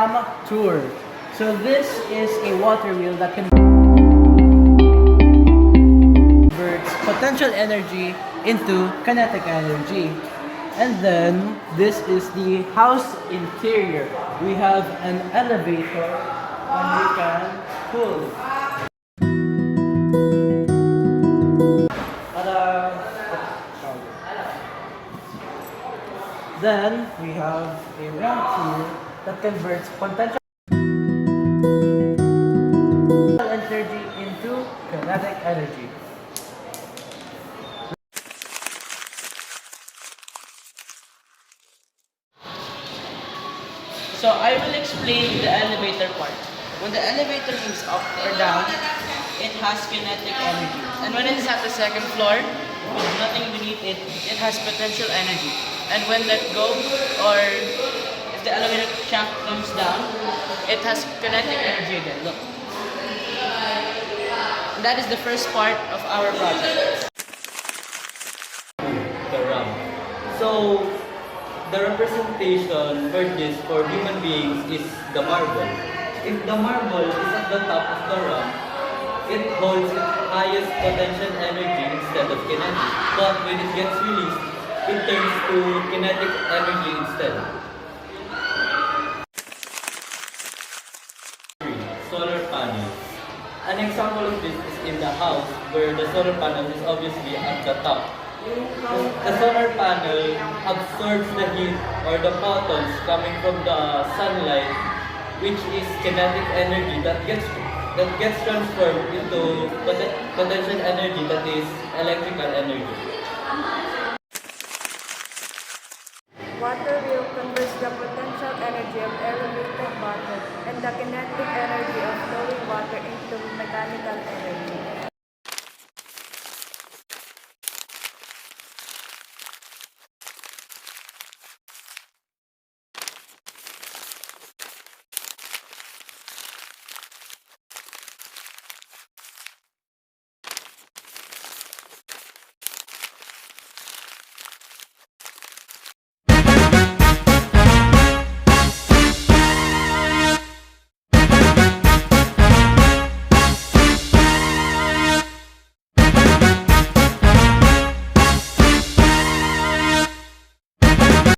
hammock tour. So this is a water wheel that converts potential energy into kinetic energy. And then this is the house interior. We have an elevator and we can pull. Ta-da! Then we have a ramp here that converts potential energy into kinetic energy. So I will explain the elevator part. When the elevator moves up or down, it has kinetic energy. And when it is at the second floor, with nothing beneath it, it has potential energy. And when let go, or if the elevator shaft comes down, it has kinetic energy again. Look. And that is the first part of our project. The ramp. So, the representation for this for human beings is the marble. If the marble is at the top of the ramp, it holds its highest potential energy instead of kinetic. But when it gets released, it turns to kinetic energy instead. Solar panels. An example of this is in the house where the solar panel is obviously at the top. The solar panel absorbs the heat or the photons coming from the sunlight, which is kinetic energy that gets transformed into potential energy, that is electrical energy.